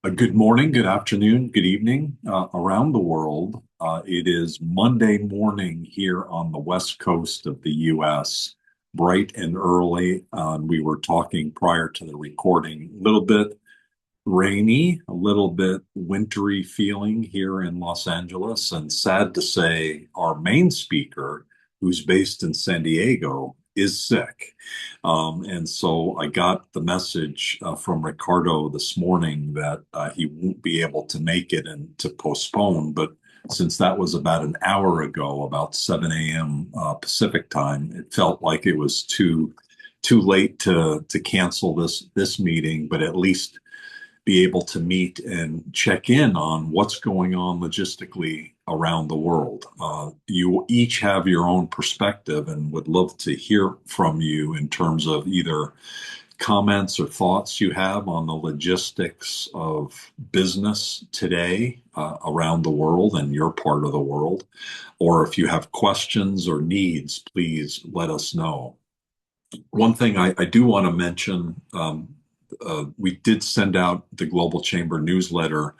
Good morning, good afternoon, good evening around the world. It is Monday morning here on the west coast of the US, bright and early. We were talking prior to the recording, a little bit rainy, a little bit wintry feeling here in Los Angeles, and sad to say, our main speaker, who's based in San Diego, is sick. And so I got the message from Ricardo this morning that he won't be able to make it and to postpone. But since that was about an hour ago, about 7 a.m. Pacific time, it felt like it was too late to cancel this meeting, but at least be able to meet and check in on what's going on logistically around the world. You each have your own perspective and would love to hear from you in terms of either comments or thoughts you have on the logistics of business today around the world and your part of the world. Or if you have questions or needs, please let us know. One thing I do want to mention, we did send out the Global Chamber newsletter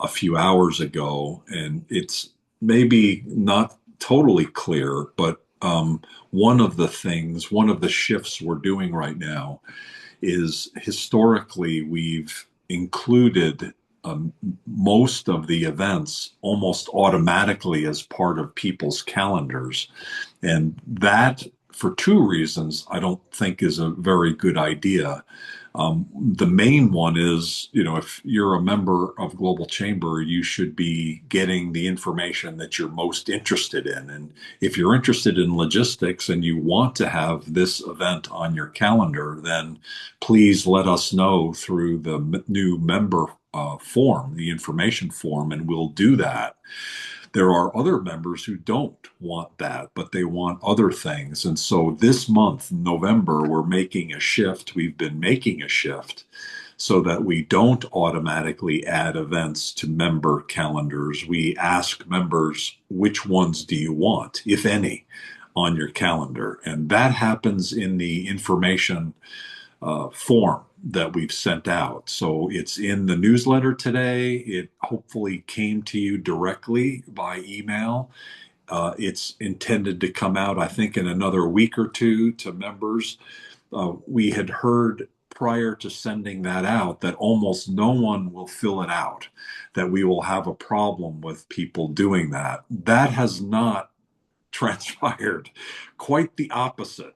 a few hours ago, and it's maybe not totally clear, but one of the shifts we're doing right now is historically we've included most of the events almost automatically as part of people's calendars. And that, for two reasons, I don't think is a very good idea. The main one is, if you're a member of Global Chamber, you should be getting the information that you're most interested in. And if you're interested in logistics and you want to have this event on your calendar, then please let us know through the new member form, the information form, and we'll do that. There are other members who don't want that, but they want other things. And so this month, November, we're making a shift. We've been making a shift so that we don't automatically add events to member calendars. We ask members, which ones do you want, if any, on your calendar? And that happens in the information form that we've sent out. So it's in the newsletter today. It hopefully came to you directly by email. It's intended to come out, I think, in another week or two to members. We had heard prior to sending that out that almost no one will fill it out, that we will have a problem with people doing that. That has not transpired. Quite the opposite.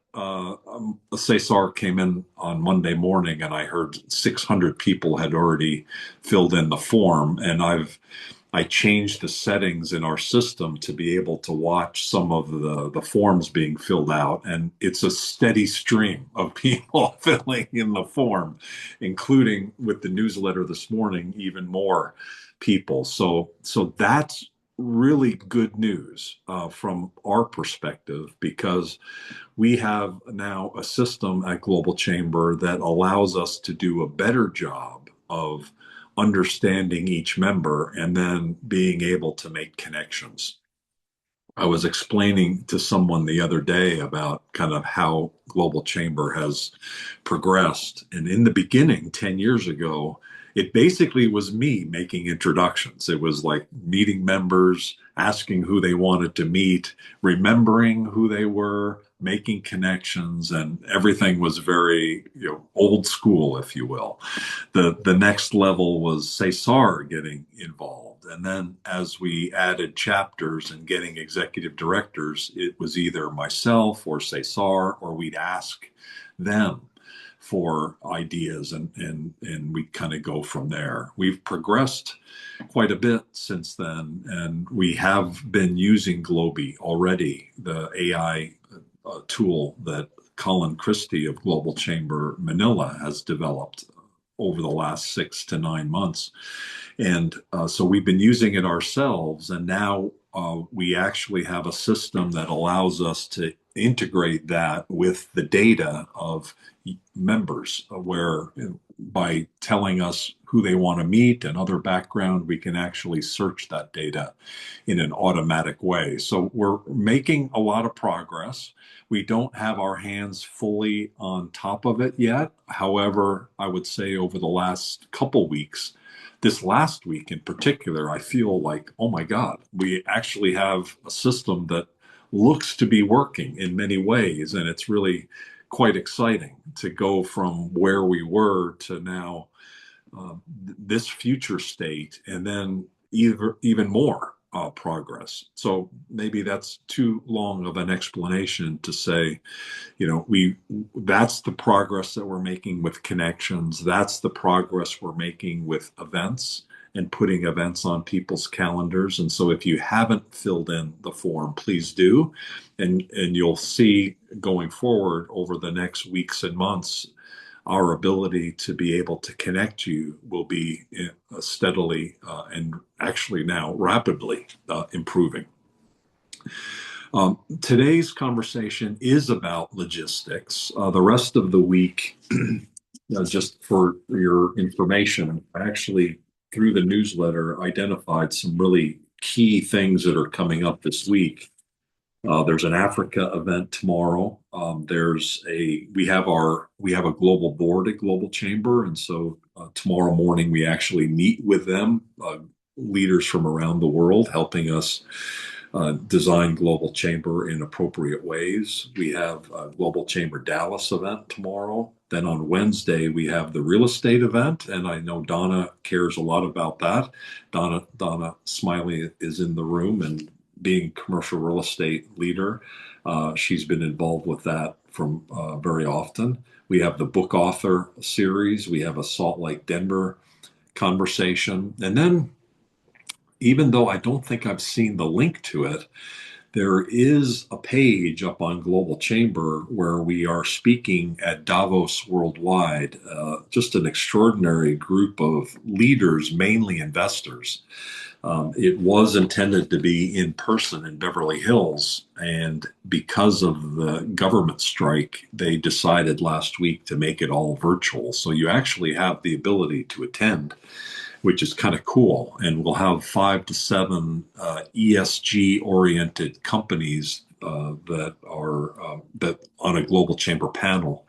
Cesar came in on Monday morning, and I heard 600 people had already filled in the form, and I changed the settings in our system to be able to watch some of the forms being filled out, and it's a steady stream of people filling in the form, including with the newsletter this morning, even more people. So that's really good news from our perspective because we have now a system at Global Chamber that allows us to do a better job of understanding each member and then being able to make connections. I was explaining to someone the other day about kind of how Global Chamber has progressed. And in the beginning, 10 years ago, it basically was me making introductions. It was like meeting members, asking who they wanted to meet, remembering who they were, making connections, and everything was very, old school, if you will. The next level was Cesar getting involved. And then as we added chapters and getting executive directors, it was either myself or Cesar, or we'd ask them for ideas and we kind of go from there. We've progressed quite a bit since then, and we have been using Globi already, the AI tool that Colin Christie of Global Chamber Manila has developed over the last 6 to 9 months. And so we've been using it ourselves, and now we actually have a system that allows us to integrate that with the data of members, where by telling us who they want to meet and other background, we can actually search that data in an automatic way. So we're making a lot of progress. We don't have our hands fully on top of it yet. However, I would say over the last couple weeks, this last week in particular, I feel like, oh my God, we actually have a system that looks to be working in many ways. And it's really quite exciting to go from where we were to now this future state, and then even more progress. So maybe that's too long of an explanation to say, we that's the progress that we're making with connections. That's the progress we're making with events and putting events on people's calendars. And so if you haven't filled in the form, please do. And you'll see going forward over the next weeks and months, our ability to be able to connect you will be steadily and actually now rapidly improving. Today's conversation is about logistics. The rest of the week, just for your information, I actually, through the newsletter, identified some really key things that are coming up this week. There's an Africa event tomorrow. We have a global board at Global Chamber, and so tomorrow morning we actually meet with them, leaders from around the world, helping us design Global Chamber in appropriate ways. We have a Global Chamber Dallas event tomorrow. Then on Wednesday, we have the real estate event, and I know Donna cares a lot about that. Donna Smiley is in the room, and being commercial real estate leader, she's been involved with that from very often. We have the book author series. We have a Salt Lake, Denver conversation. And then, even though I don't think I've seen the link to it, there is a page up on Global Chamber where we are speaking at Davos Worldwide, just an extraordinary group of leaders, mainly investors. It was intended to be in person in Beverly Hills, and because of the government strike, they decided last week to make it all virtual. So you actually have the ability to attend, which is kind of cool. And we'll have 5 to 7 ESG-oriented companies that on a Global Chamber panel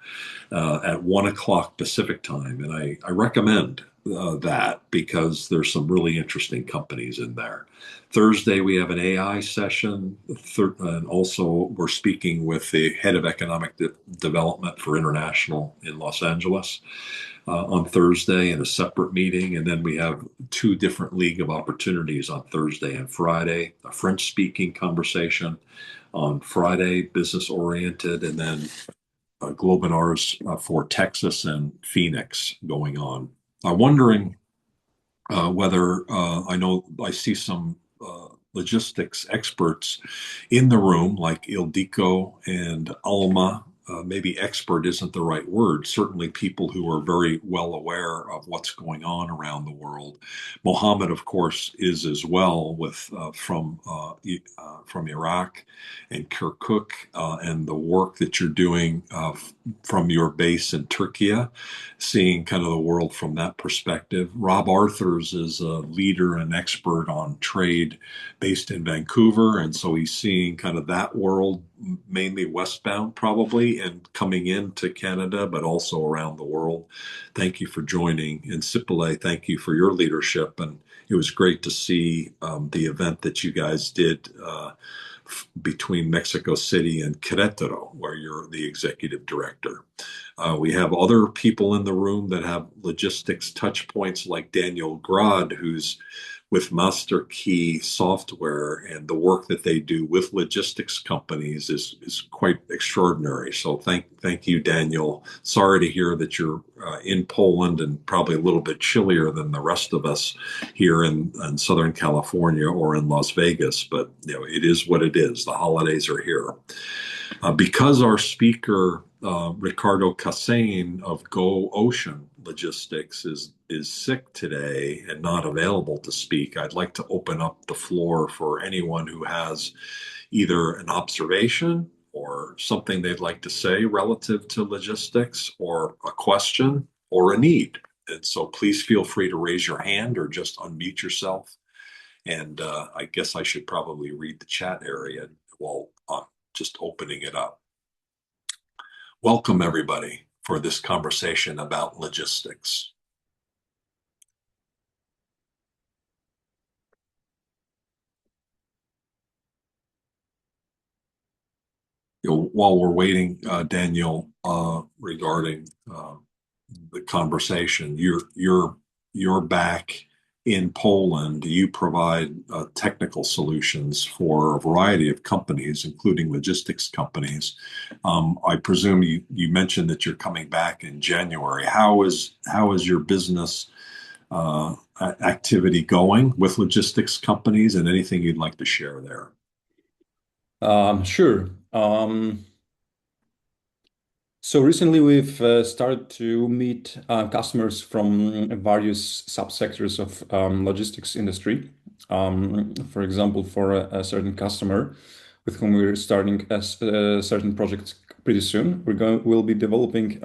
at 1 o'clock Pacific time. And I recommend that because there's some really interesting companies in there. Thursday, we have an AI session. And also, we're speaking with the head of economic development for international in Los Angeles on Thursday in a separate meeting. And then we have 2 different League of Opportunities on Thursday and Friday, a French speaking conversation on Friday, business oriented, and then Globinars for Texas and Phoenix going on. I'm wondering whether I know I see some logistics experts in the room, like Ildiko and Alma. Maybe expert isn't the right word. Certainly people who are very well aware of what's going on around the world. Mohammed, of course, is as well from Iraq and Kirkuk and the work that you're doing from your base in Turkey, seeing kind of the world from that perspective. Rob Arthurs is a leader and expert on trade based in Vancouver, and so he's seeing kind of that world, mainly westbound probably, and coming into Canada, but also around the world. Thank you for joining. And Sipile, thank you for your leadership. And it was great to see the event that you guys did between Mexico City and Querétaro, where you're the executive director. We have other people in the room that have logistics touch points, like Daniel Grad, who's with Master Key Software, and the work that they do with logistics companies is quite extraordinary. So thank you, Daniel. Sorry to hear that you're in Poland and probably a little bit chillier than the rest of us here in Southern California or in Las Vegas, but it is what it is. The holidays are here. Because our speaker, Ricardo Cassane of Go Ocean Logistics, is sick today and not available to speak, I'd like to open up the floor for anyone who has either an observation or something they'd like to say relative to logistics, or a question or a need. And so please feel free to raise your hand or just unmute yourself. And I guess I should probably read the chat area while just opening it up. Welcome, everybody, for this conversation about logistics. while we're waiting, Daniel, regarding the conversation, you're back in Poland. You provide technical solutions for a variety of companies, including logistics companies. I presume you mentioned that you're coming back in January. How is your business activity going with logistics companies, and anything you'd like to share there? Sure. So recently we've started to meet customers from various subsectors of logistics industry. For example, for a certain customer with whom we're starting a certain project pretty soon, we'll be developing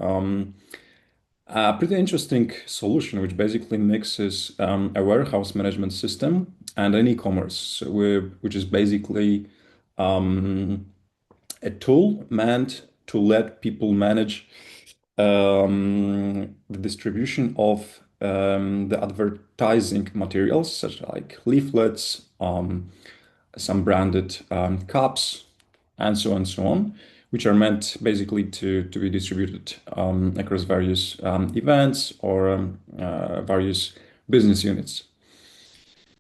a pretty interesting solution, which basically mixes a warehouse management system and an e-commerce, which is basically um, a tool meant to let people manage the distribution of the advertising materials, such like leaflets, some branded cups, and so on, which are meant basically to be distributed across various events or various business units.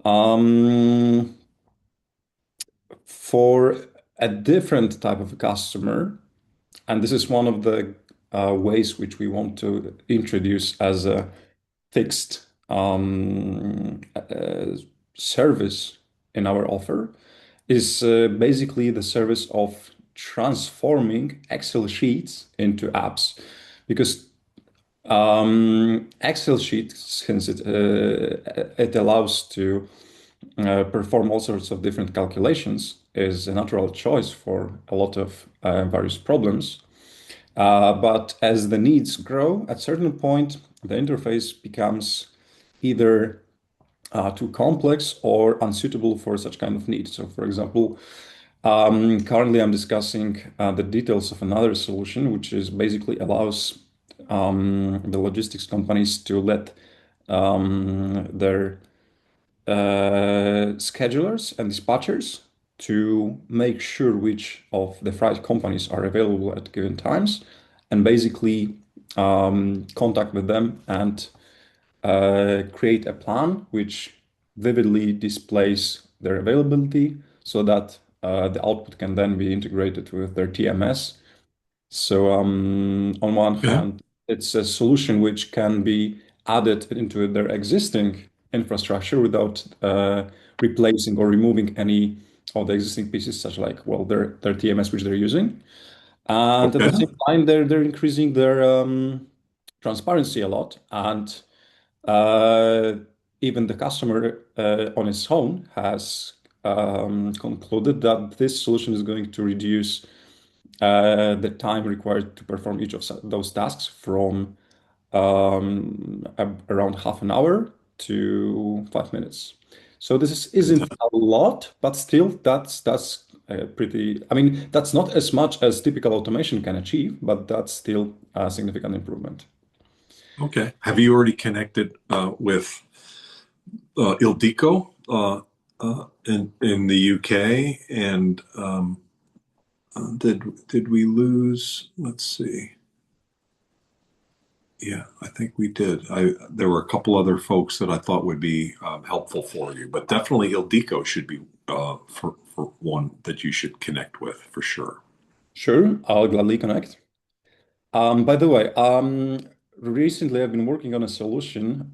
Um, for a different type of customer, and this is one of the ways which we want to introduce as a fixed service in our offer, is basically the service of transforming Excel sheets into apps. Because Excel sheets, since it allows to perform all sorts of different calculations, is a natural choice for a lot of various problems. But as the needs grow, at certain point, the interface becomes either too complex or unsuitable for such kind of needs. So, for example, currently I'm discussing the details of another solution, which is basically allows the logistics companies to let their schedulers and dispatchers to make sure which of the freight companies are available at given times, and basically contact with them and create a plan which vividly displays their availability so that the output can then be integrated with their TMS. So on one Okay. hand, it's a solution which can be added into their existing infrastructure without replacing or removing any of the existing pieces, such like, well, their TMS which they're using. And at the Okay. same time, they're increasing their transparency a lot. And uh, even the customer on its own has concluded that this solution is going to reduce the time required to perform each of those tasks from around half an hour to 5 minutes. So isn't a lot, but still that's pretty. I mean, that's not as much as typical automation can achieve, but that's still a significant improvement. Okay. Have you already connected with Ildiko in the UK? And did we lose? Let's see. Yeah, I think we did. There were a couple other folks that I thought would be helpful for you, but definitely Ildiko should be for one that you should connect with for sure. Sure, I'll gladly connect. By the way, recently I've been working on a solution.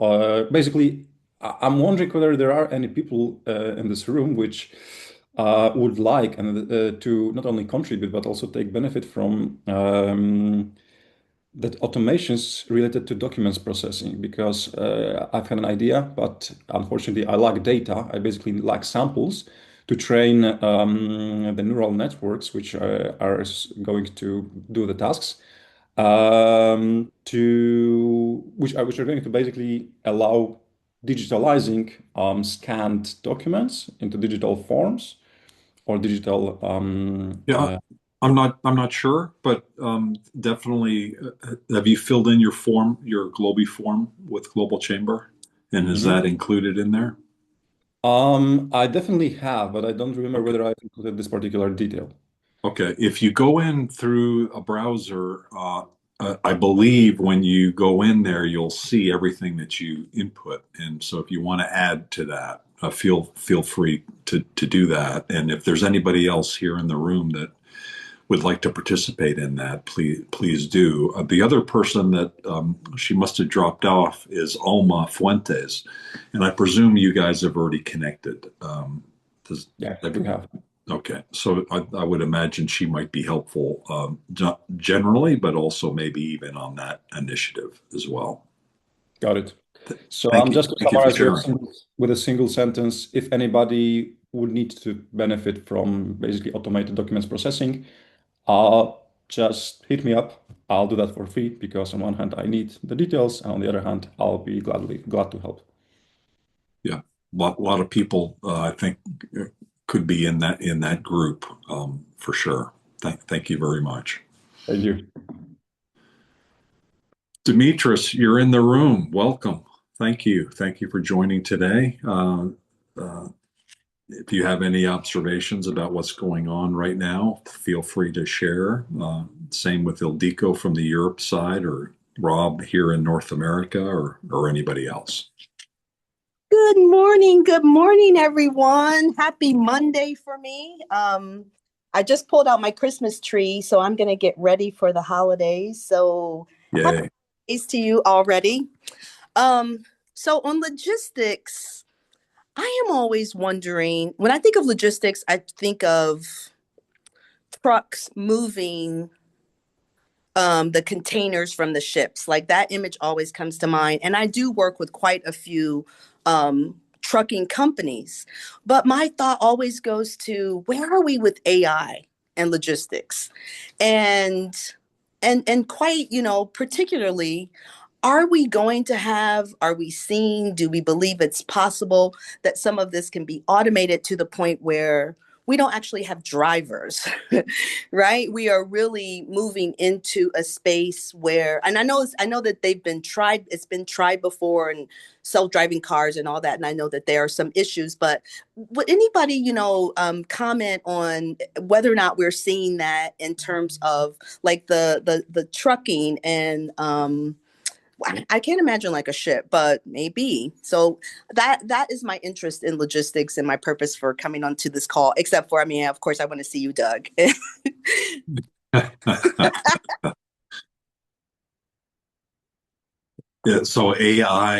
Basically, I'm wondering whether there are any people in this room which would like and to not only contribute but also take benefit from that automations related to documents processing. Because I've had an idea, but unfortunately I lack data. I basically lack samples to train the neural networks which going to do the tasks to which are going to basically allow digitalizing scanned documents into digital forms or digital Yeah, I'm not sure, but definitely. Have you filled in your form, your Globi form with Global Chamber, and is Mhm. that included in there? I definitely have, but I don't remember Okay. whether I included this particular detail. Okay, if you go in through a browser, I believe when you go in there, you'll see everything that you input. And so if you want to add to that, feel free to do that. And if there's anybody else here in the room that would like to participate in that, please do. The other person that she must have dropped off is Alma Fuentes, and I presume you guys have already connected. Yeah, we have. Okay, so I would imagine she might be helpful generally, but also maybe even on that initiative as well. Got it. So Thank you. just to Thank you for summarize sharing. with a single sentence, if anybody would need to benefit from basically automated documents processing, just hit me up. I'll do that for free because on one hand I need the details, and on the other hand I'll be glad to help. Yeah, lot of people I think could be in that group for sure. Thank you very much. Thank you. Demetris, you're in the room. Welcome. Thank you. Thank you for joining today. Uh, if you have any observations about what's going on right now, feel free to share. Same with Ildiko from the Europe side, or Rob here in North America, or anybody else. Good morning, everyone. Happy Monday for me. I just pulled out my Christmas tree, so I'm going to get ready for the holidays. So happy Yay. holidays to you already. So on logistics, I am always wondering, when I think of logistics, I think of trucks moving the containers from the ships. Like that image always comes to mind. And I do work with quite a few trucking companies. But my thought always goes to, where are we with AI and logistics? And and quite, particularly, are we seeing, do we believe it's possible that some of this can be automated to the point where we don't actually have drivers, right? We are really moving into a space where, and I know that it's been tried before, and self-driving cars and all that. And I know that there are some issues, but would anybody, comment on whether or not we're seeing that in terms of like the trucking and, I can't imagine like a ship, but maybe. So that is my interest in logistics and my purpose for coming onto this call. Except for, I mean, of course, I want to see you, Doug. Yeah, so AI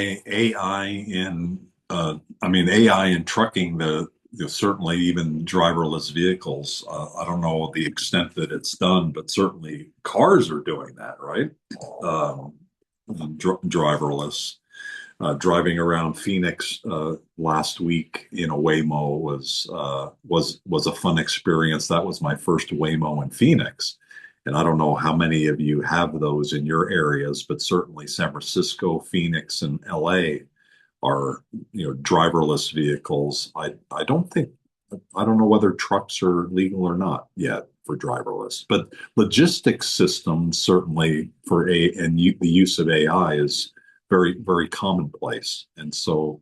in I mean AI in trucking, certainly even driverless vehicles. I don't know the extent that it's done, but certainly cars are doing that, right? Um, Driverless. Driving around Phoenix last week in a Waymo was a fun experience. That was my first Waymo in Phoenix, and I don't know how many of you have those in your areas, but certainly San Francisco, Phoenix, and LA are driverless vehicles. I don't know whether trucks are legal or not yet for driverless, but logistics systems certainly the use of AI is very, very commonplace. And so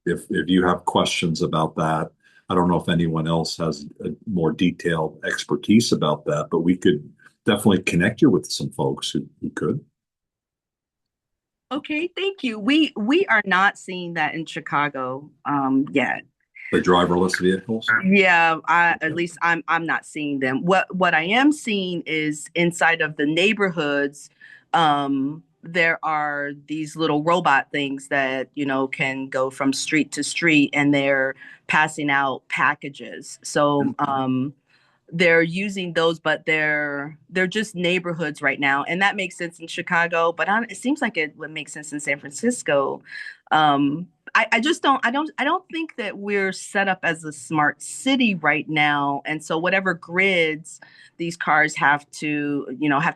if you have questions about that, I don't know if anyone else has a more detailed expertise about that, but we could definitely connect you with some folks who could. Okay, thank you. We are not seeing that in Chicago yet. The driverless vehicles? Yeah, at least I'm not seeing them. What I am seeing is inside of the neighborhoods, there are these little robot things that, can go from street to street, and they're passing out packages. So they're using those, but they're just neighborhoods right now, and that makes sense in Chicago. But it seems like it would make sense in San Francisco. I just don't think that we're set up as a smart city right now, and so whatever grids these cars have to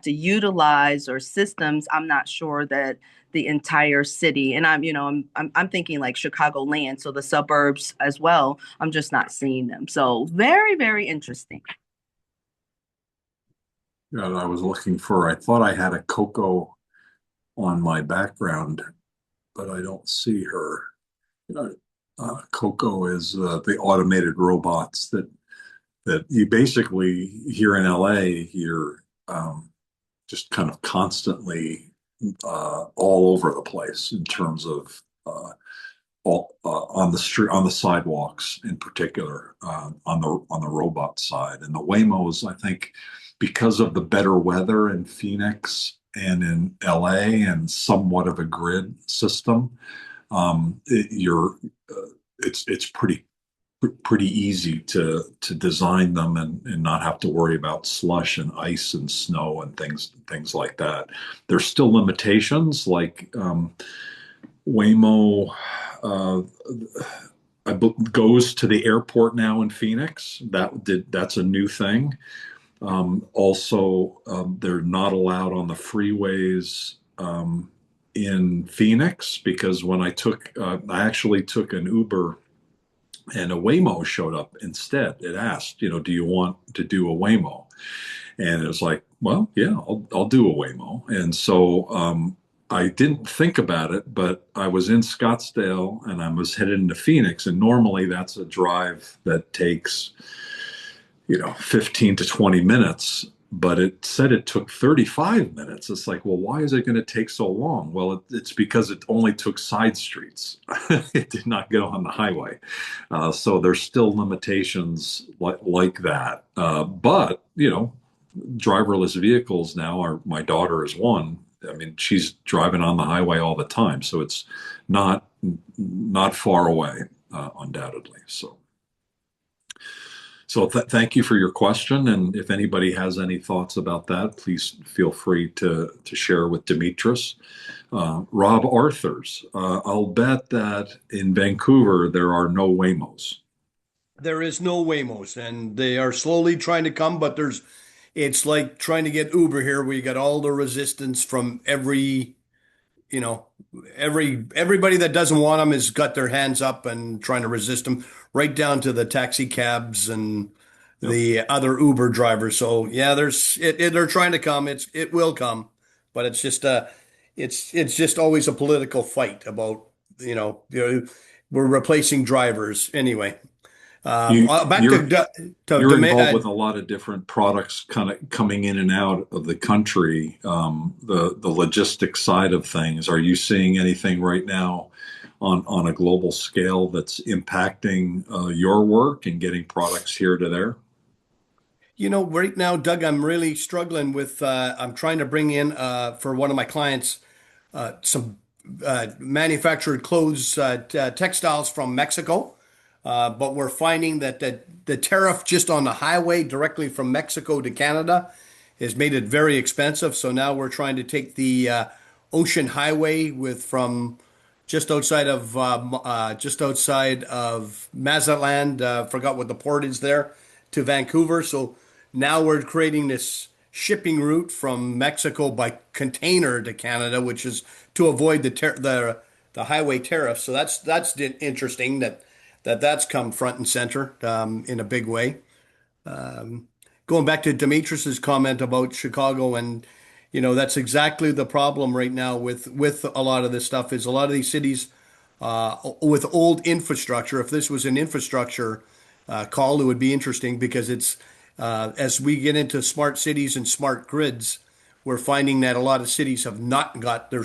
utilize, or systems, I'm not sure that the entire city, and I'm thinking like Chicagoland, so the suburbs as well. I'm just not seeing them. So very, very interesting. Yeah, I thought I had a Coco on my background, but I don't see her. Coco is the automated robots that that you basically here in LA, you're just kind of constantly all over the place in terms of on the street, on the sidewalks in particular, on the robot side. And the Waymos, I think, because of the better weather in Phoenix and in LA and somewhat of a grid system, it's pretty easy to design them and not have to worry about slush and ice and snow and things like that. There's still limitations like Waymo uh, goes to the airport now in Phoenix. That's a new thing. Also, they're not allowed on the freeways in Phoenix because when I actually took an Uber and a Waymo showed up instead. It asked, do you want to do a Waymo? And it was like, well, yeah, I'll do a Waymo. And so I didn't think about it, but I was in Scottsdale and I was headed into Phoenix. And normally that's a drive that takes, 15 to 20 minutes, but it said it took 35 minutes. It's like, well, why is it going to take so long? Well, it's because it only took side streets. It did not go on the highway. So there's still limitations like that. But, driverless vehicles now my daughter is one. I mean, she's driving on the highway all the time. So it's not far away, undoubtedly. So thank you for your question. And if anybody has any thoughts about that, please feel free to share with Demetris. Rob Arthurs, I'll bet that in Vancouver, there are no Waymos. There is no Waymos, and they are slowly trying to come, but it's like trying to get Uber here, where you got all the resistance from you know, everybody that doesn't want them has got their hands up and trying to resist them, right down to the taxi cabs and Yep. the other Uber drivers. So yeah, they're trying to come. It will come, but it's just always a political fight about we're replacing drivers anyway. You, Back you're to you're involved with a lot of different products kind of coming in and out of the country. The logistics side of things. Are you seeing anything right now on a global scale that's impacting your work and getting products here to there? Right now, Doug, I'm really struggling with. I'm trying to bring in for one of my clients some manufactured clothes, textiles from Mexico. But we're finding that the tariff just on the highway directly from Mexico to Canada has made it very expensive. So now we're trying to take the ocean highway from just outside of Mazatlan. Forgot what the port is there, to Vancouver. So now we're creating this shipping route from Mexico by container to Canada, which is to avoid the highway tariff. So that's interesting that's come front and center in a big way. Going back to Demetris's comment about Chicago, and that's exactly the problem right now with a lot of this stuff. Is a lot of these cities with old infrastructure. If this was an infrastructure call, it would be interesting because it's as we get into smart cities and smart grids, we're finding that a lot of cities have not got their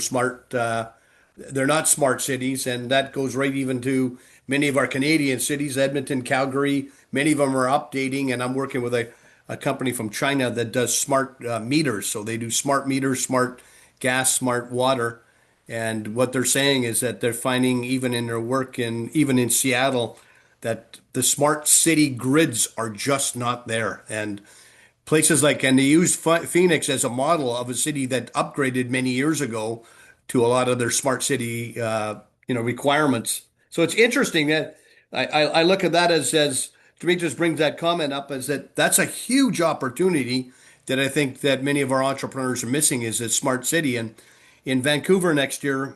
they're not smart cities, and that goes right even to many of our Canadian cities, Edmonton, Calgary. Many of them are updating, and I'm working with a company from China that does smart meters. So they do smart meters, smart gas, smart water. And what they're saying is that they're finding, even in their work, even in Seattle, that the smart city grids are just not there. And and they use Phoenix as a model of a city that upgraded many years ago to a lot of their smart city, requirements. So it's interesting that I look at that as Demetrius brings that comment up, as that's a huge opportunity that I think that many of our entrepreneurs are missing, is a smart city. And in Vancouver next year,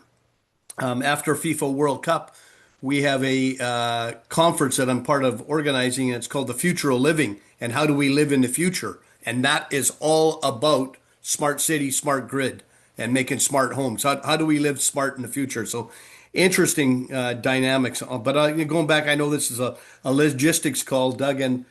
after FIFA World Cup, we have a conference that I'm part of organizing, and it's called The Future of Living, and how do we live in the future? And that is all about smart city, smart grid, and making smart homes. How do we live smart in the future? So interesting dynamics. But going back, I know this is a logistics call, Doug, and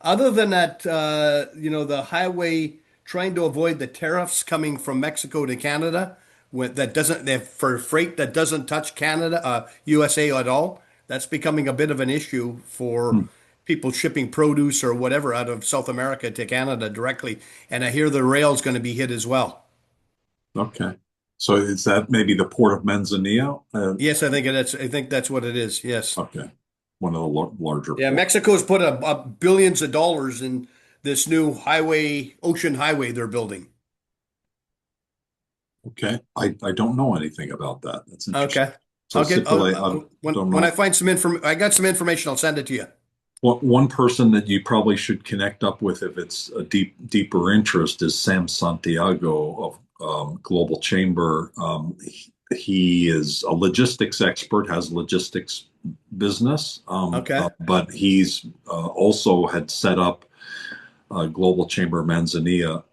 Other than that, the highway trying to avoid the tariffs coming from Mexico to Canada, for freight that doesn't touch Canada, USA at all. That's becoming a bit of an issue for Hmm. people shipping produce or whatever out of South America to Canada directly. And I hear the rail's going to be hit as well. Okay. So is that maybe the port of Manzanillo? Yes, I think that's what it is. Yes. Okay. One of the larger Yeah, ports. Mexico's put a billions of dollars in this new ocean highway they're building. Okay. I don't know anything about that. That's interesting. Okay. So I don't When I know. find I got some information, I'll send it to you. One person that you probably should connect up with if it's a deeper interest is Sam Santiago of Global Chamber. He is a logistics expert, has logistics business, Okay. but he's also had set up Global Chamber Manzanilla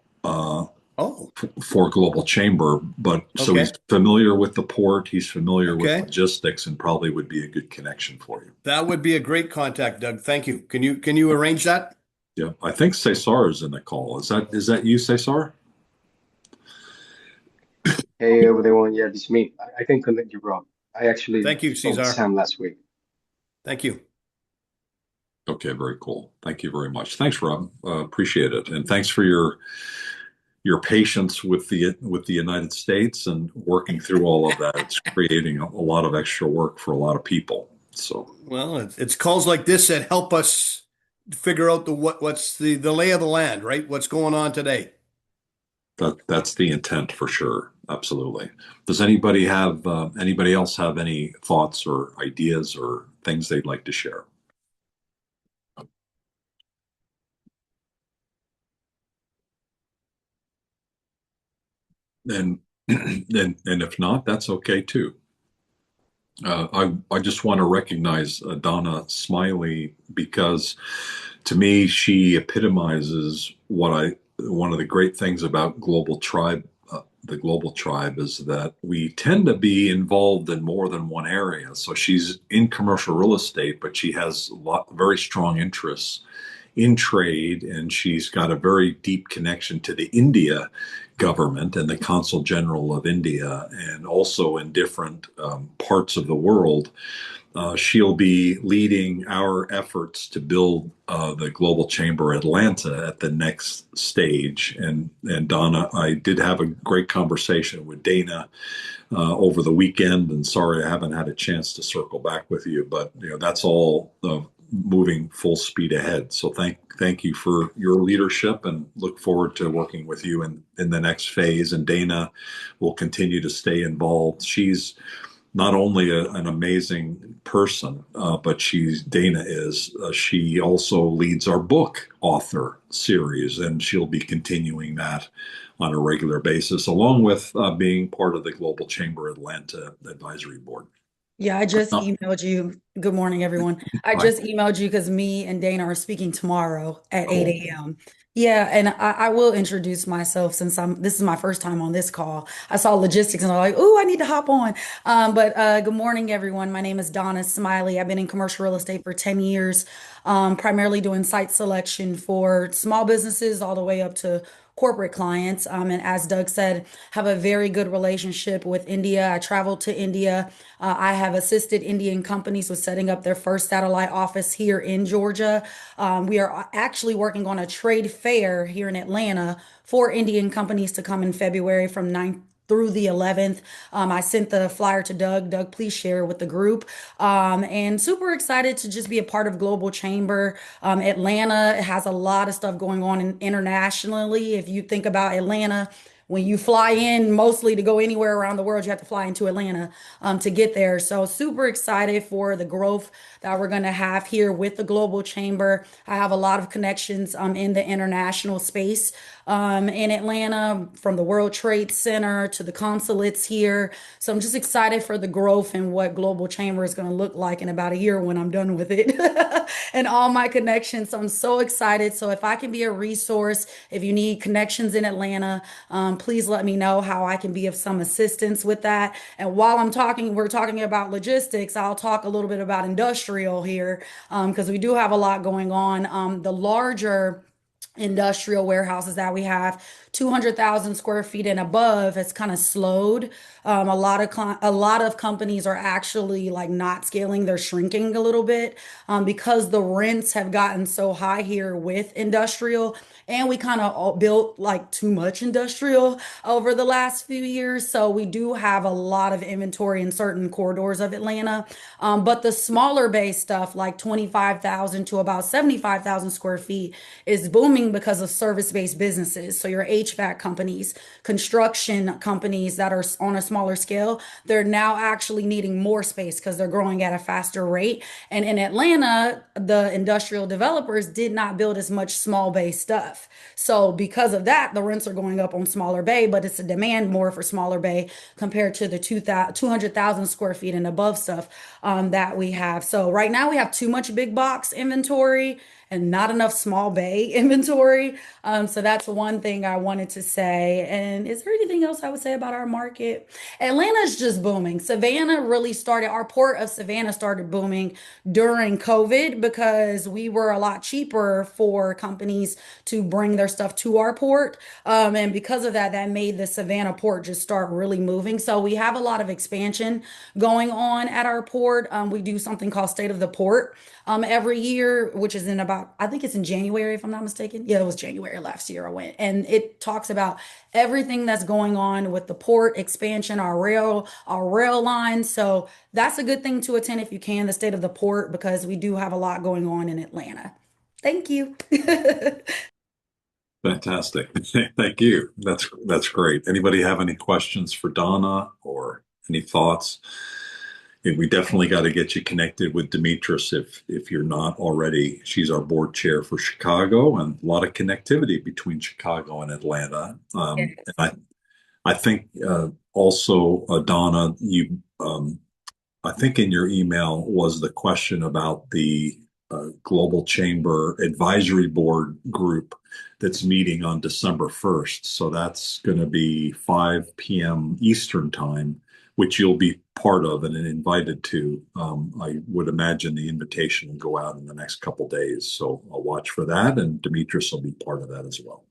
Oh, for Global Chamber. But so he's okay. familiar with the port, he's familiar with Okay. logistics, and probably would be a good connection for you. That would be a great contact, Doug. Thank you. Can you arrange that? Yeah, I think Cesar is in the call. Is that you, Cesar? Hey everyone, yeah, this is me. I can connect you, Rob. I actually Thank you, spoke with Cesar. Sam last week. Thank you. Okay, very cool. Thank you very much. Thanks, Rob. Appreciate it, and thanks for your patience with the United States and working through all of that. It's creating a lot of extra work for a lot of people. So Well, it's calls like this that help us figure out what's the lay of the land, right? What's going on today? that's the intent for sure. Absolutely. Does anybody else have any thoughts or ideas or things they'd like to share? And and if not, that's okay too. I just want to recognize Donna Smiley because to me she epitomizes one of the great things about the global tribe is that we tend to be involved in more than one area. So she's in commercial real estate, but she has very strong interests in trade, and she's got a very deep connection to the India government and the Consul General of India, and also in different parts of the world. She'll be leading our efforts to build the Global Chamber Atlanta at the next stage. And Donna, I did have a great conversation with Dana over the weekend, and sorry I haven't had a chance to circle back with you, but that's all moving full speed ahead. So thank you for your leadership, and look forward to working with you in the next phase. And Dana will continue to stay involved. She's not only an amazing person, but she also leads our book author series, and she'll be continuing that on a regular basis, along with being part of the Global Chamber Atlanta Advisory Board. Yeah, I just No, emailed you. Good morning, everyone. I hi, just emailed you because me and Dana are speaking tomorrow at cool. 8 a.m. Yeah, and I will introduce myself since this is my first time on this call. I saw logistics and I'm like, oh, I need to hop on. But good morning, everyone. My name is Donna Smiley. I've been in commercial real estate for 10 years, primarily doing site selection for small businesses all the way up to corporate clients. And as Doug said, have a very good relationship with India. I traveled to India. I have assisted Indian companies with setting up their first satellite office here in Georgia. We are actually working on a trade fair here in Atlanta for Indian companies to come in February from 9th through the 11th. I sent the flyer to Doug. Doug, please share with the group. And super excited to just be a part of Global Chamber. Atlanta has a lot of stuff going on internationally. If you think about Atlanta, when you fly in mostly to go anywhere around the world, you have to fly into Atlanta to get there. So super excited for the growth that we're going to have here with the Global Chamber. I have a lot of connections in the international space in Atlanta, from the World Trade Center to the consulates here. So I'm just excited for the growth and what Global Chamber is going to look like in about a year when I'm done with it and all my connections. So I'm so excited. So if I can be a resource, if you need connections in Atlanta, please let me know how I can be of some assistance with that. And while we're talking about logistics, I'll talk a little bit about industrial here, because we do have a lot going on. The larger industrial warehouses that we have, 200,000 square feet and above, has kind of slowed. A lot of companies are actually like not scaling; they're shrinking a little bit, because the rents have gotten so high here with industrial. And we kind of built like too much industrial over the last few years. So we do have a lot of inventory in certain corridors of Atlanta. But the smaller bay stuff, like 25,000 to about 75,000 square feet, is booming because of service-based businesses. So your HVAC companies, construction companies that are on a smaller scale, they're now actually needing more space because they're growing at a faster rate. And in Atlanta, the industrial developers did not build as much small bay stuff. So because of that, the rents are going up on smaller bay, but it's a demand more for smaller bay compared to the 200,000 square feet and above stuff that we have. So right now we have too much big box inventory and not enough small bay inventory. So that's one thing I wanted to say. And is there anything else I would say about our market? Atlanta's just booming. Our port of Savannah started booming during COVID because we were a lot cheaper for companies to bring their stuff to our port. And because of that, that made the Savannah port just start really moving. So we have a lot of expansion going on at our port. We do something called State of the Port every year, which is I think it's in January, if I'm not mistaken. Yeah, it was January last year I went. And it talks about everything that's going on with the port expansion, our rail line. So that's a good thing to attend if you can, the State of the Port, because we do have a lot going on in Atlanta. Thank you. Fantastic. Thank you. That's great. Anybody have any questions for Donna or any thoughts? And we definitely got to get you connected with Demetris if you're not already. She's our board chair for Chicago, and a lot of connectivity between Chicago and Atlanta. Yes. And I think also, Donna, I think in your email was the question about the Global Chamber Advisory Board group that's meeting on December 1st. So that's going to be 5 p.m. Eastern time, which you'll be part of and invited to. I would imagine the invitation will go out in the next couple days. So I'll watch for that, and Demetris will be part of that as well.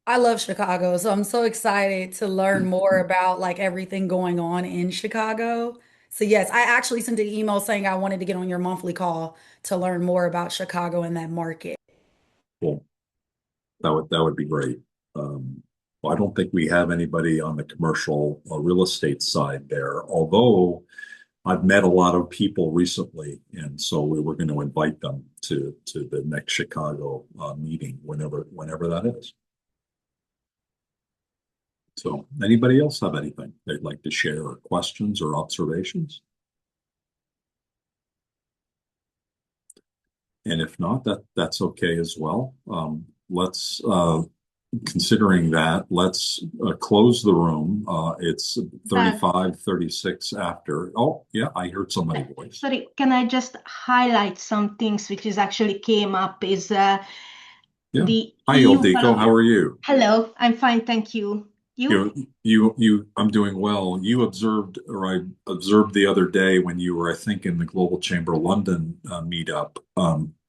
I love Chicago, so I'm so excited to learn more about like everything going on in Chicago. So yes, I actually sent an email saying I wanted to get on your monthly call to learn more about Chicago and that market. Cool. That would be great. Well, I don't think we have anybody on the commercial real estate side there, although I've met a lot of people recently, and so we were going to invite them to the next Chicago meeting whenever that is. So, anybody else have anything they'd like to share, or questions or observations? And if not, that's okay as well. Let's considering that, let's close the room. It's 35:36 after. Oh, yeah, I heard somebody's voice. Sorry, can I just highlight some things which is actually came up is Yeah. the Hi, EU Ildiko. How are you? Hello, I'm fine, thank you. I'm doing well. You observed, or I observed the other day when you were, I think, in the Global Chamber London meetup.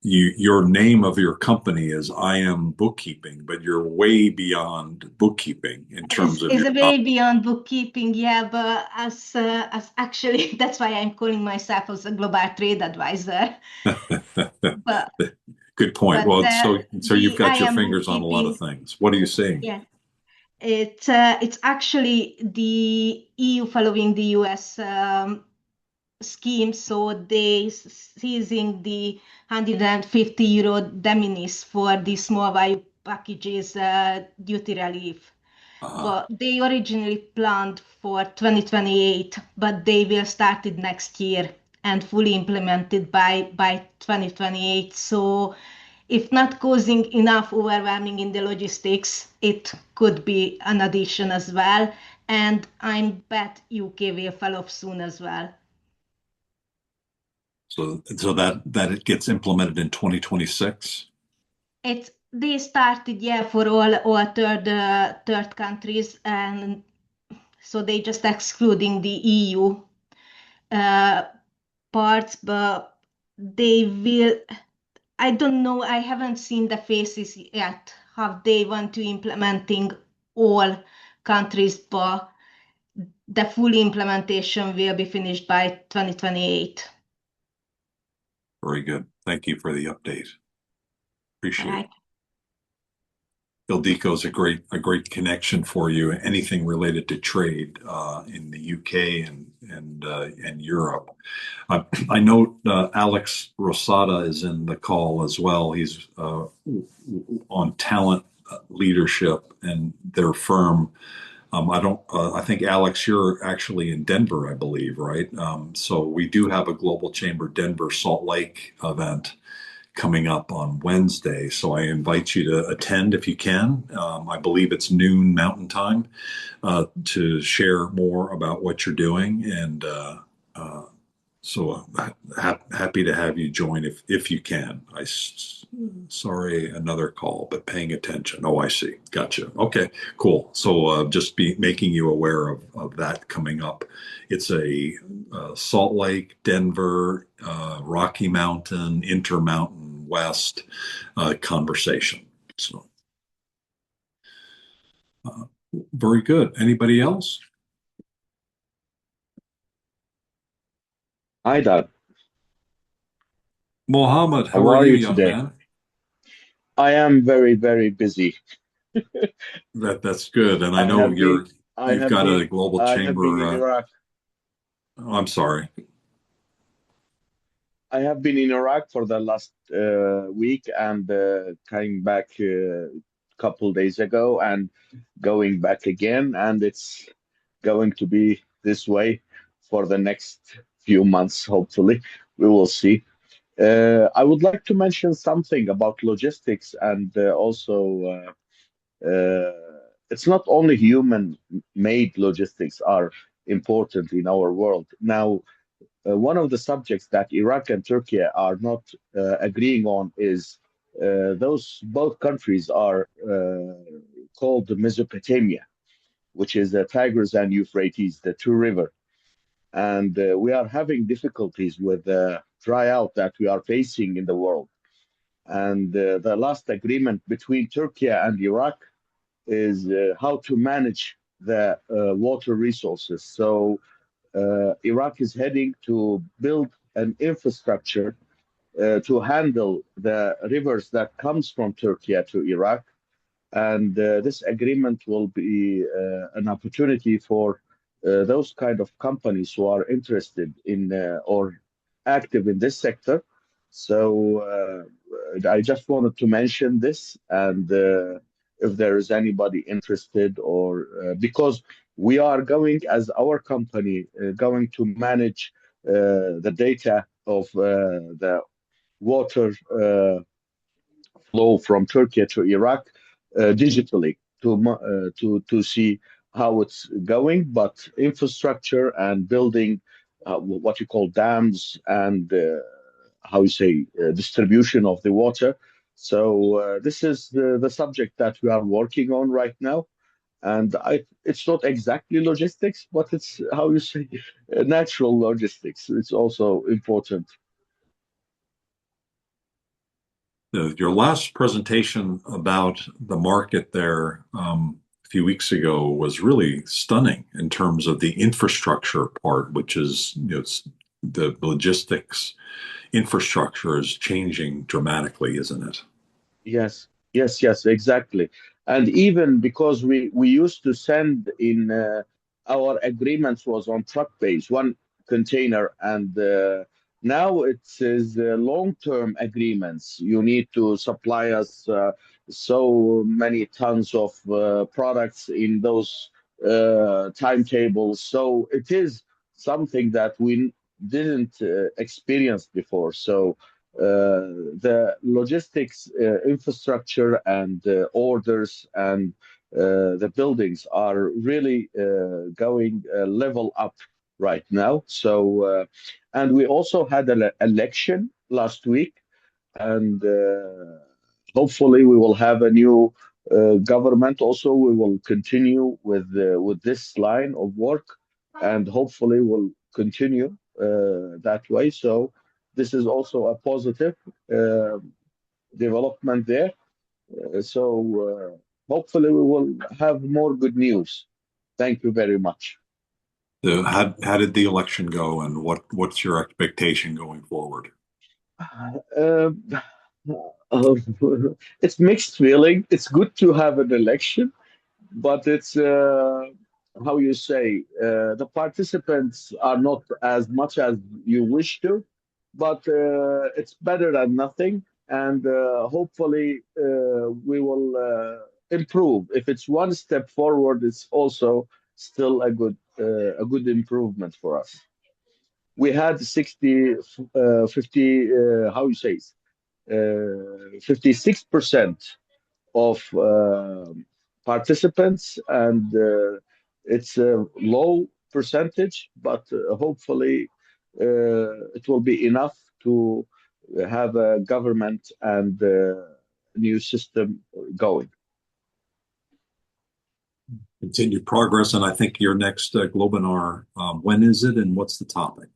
Your name of your company is I Am Bookkeeping, but you're way beyond bookkeeping in terms of It's your way beyond bookkeeping, yeah, but as actually that's why I'm calling myself as a global trade advisor. But Good point. but Well, so you've got I your am fingers on a lot of bookkeeping, things. What are you seeing? yeah. It's actually the EU following the US scheme, so they seizing the €150 de minimis for the small value packages duty relief. But they originally planned for 2028, but they will start it next year and fully implemented by 2028. So if not causing enough overwhelming in the logistics, it could be an addition as well. And I bet UK will follow soon as well. So that it gets implemented in 2026? It's they started, yeah, for all third countries, and so they just excluding the EU parts, but they will. I don't know. I haven't seen the phases yet how they want to implementing all countries, but the full implementation will be finished by 2028. Very good. Thank you for the update. Appreciate it. Right. Ildiko is a great connection for you. Anything related to trade in the UK and Europe. I note Alex Rosada is in the call as well. He's on talent leadership and their firm. I think Alex, you're actually in Denver, I believe, right? So we do have a Global Chamber Denver Salt Lake event coming up on Wednesday. So I invite you to attend if you can. I believe it's noon Mountain Time to share more about what you're doing. And so happy to have you join if you can. Sorry, another call, but paying attention. Oh, I see. Gotcha. Okay, cool. So just be making you aware of that coming up. It's a Salt Lake, Denver, Rocky Mountain, Intermountain West conversation. So very good. Anybody else? Hi, Doug. Mohammed, how How are are you, you young today? man? I am very, very busy. That's good. And I I know have been, I you've have got been, a global I have been in chamber. Iraq. Oh, I'm sorry. I have been in Iraq for the last week and came back a couple days ago and going back again. And it's going to be this way for the next few months, hopefully. We will see. I would like to mention something about logistics and also it's not only human-made logistics are important in our world. Now, one of the subjects that Iraq and Turkey are not agreeing on is those both countries are called Mesopotamia, which is the Tigris and Euphrates, the two river. And we are having difficulties with the dry out that we are facing in the world. And the last agreement between Turkey and Iraq is how to manage the water resources. So Iraq is heading to build an infrastructure to handle the rivers that comes from Turkey to Iraq. And this agreement will be an opportunity for those kind of companies who are interested in or active in this sector. So I just wanted to mention this, and if there is anybody interested, or because we are going as our company going to manage the data of the water flow from Turkey to Iraq digitally to see how it's going, but infrastructure and building what you call dams and how you say distribution of the water. So this is the subject that we are working on right now. And it's not exactly logistics, but it's how you say natural logistics. It's also important. Your last presentation about the market there a few weeks ago was really stunning in terms of the infrastructure part, which is, the logistics infrastructure is changing dramatically, isn't it? Yes, yes, exactly. And even because we used to send in our agreements was on truck base, one container, and now it is long-term agreements. You need to supply us so many tons of products in those timetables. So it is something that we didn't experience before. So the logistics infrastructure and orders and the buildings are really going level up right now. So, and we also had an election last week, and hopefully we will have a new government. Also, we will continue with this line of work, and hopefully we'll continue that way. So this is also a positive uh, development there. Hopefully we will have more good news. Thank you very much. How did the election go, and what's your expectation going forward? Uh, uh, it's mixed feeling. It's good to have an election, but it's how you say the participants are not as much as you wish to, but it's better than nothing, and hopefully we will improve. If it's one step forward, it's also still a good improvement for us. We had 60 50 how you say 56% of participants, and it's a low percentage, but hopefully it will be enough to have a government and new system going. Continued progress, and I think your next Globinar, when is it, and what's the topic?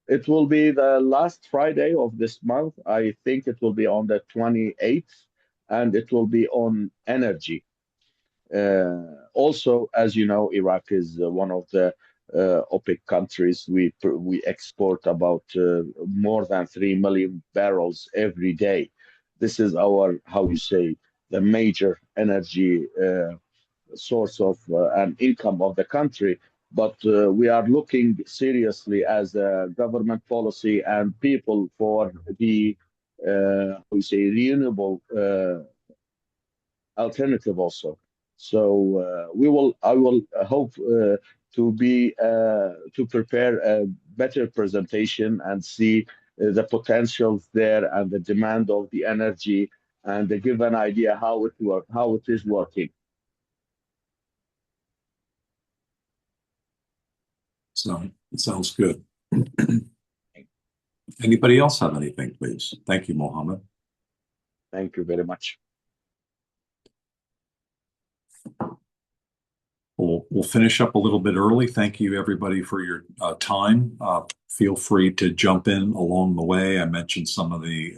It will be the last Friday of this month. I think it will be on the 28th, and it will be on energy. Also, as you know, Iraq is one of the OPEC countries. We export about more than 3 million barrels every day. This is our, how you say, the major energy source of and income of the country. But we are looking seriously as a government policy and people for the, how you say, renewable alternative also. So I will hope to prepare a better presentation and see the potentials there and the demand of the energy, and to give an idea how it is working. So it sounds good. Anybody else have anything, please? Thank you, Mohammed. Thank you very much. We'll finish up a little bit early. Thank you, everybody, for your time. Feel free to jump in along the way. I mentioned some of the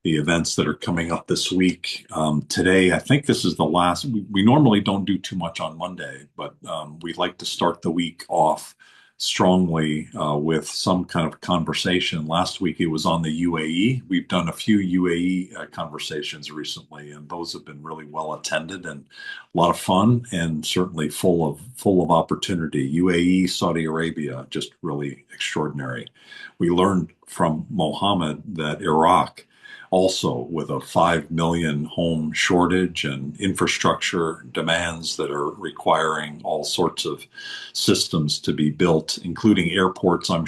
events that are coming up this week. Today, I think this is the last. We normally don't do too much on Monday, but we'd like to start the week off strongly with some kind of conversation. Last week it was on the UAE. We've done a few UAE conversations recently, and those have been really well attended and a lot of fun, and certainly full of opportunity. UAE, Saudi Arabia, just really extraordinary. We learned from Mohammed that Iraq, also with a 5 million home shortage and infrastructure demands that are requiring all sorts of systems to be built, including airports. I'm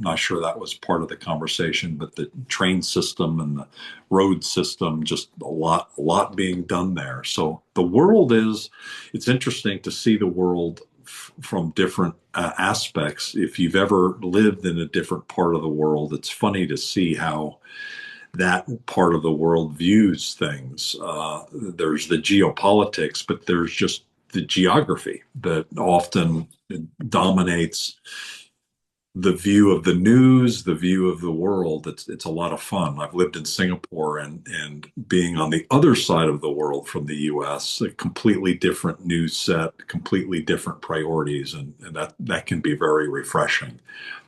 not sure that was part of the conversation, but the train system and the road system, just a lot being done there. So the world it's interesting to see the world from different aspects. If you've ever lived in a different part of the world, it's funny to see how that part of the world views things. There's the geopolitics, but there's just the geography that often dominates the view of the news, the view of the world. It's a lot of fun. I've lived in Singapore, and being on the other side of the world from the US, a completely different news set, completely different priorities, and that can be very refreshing.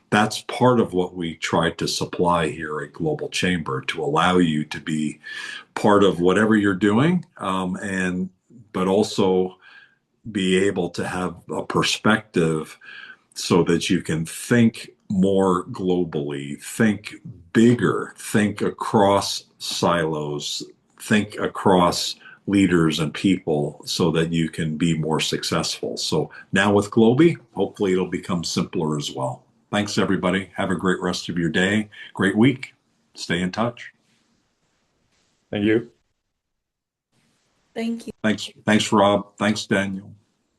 That's part of what we try to supply here at Global Chamber, to allow you to be part of whatever you're doing, but also be able to have a perspective so that you can think more globally, think bigger, think across silos, think across leaders and people, so that you can be more successful. So now with Globi, hopefully it'll become simpler as well. Thanks, everybody. Have a great rest of your day. Great week. Stay in touch. Thank you. Thank you. Thanks, Rob. Thanks, Daniel.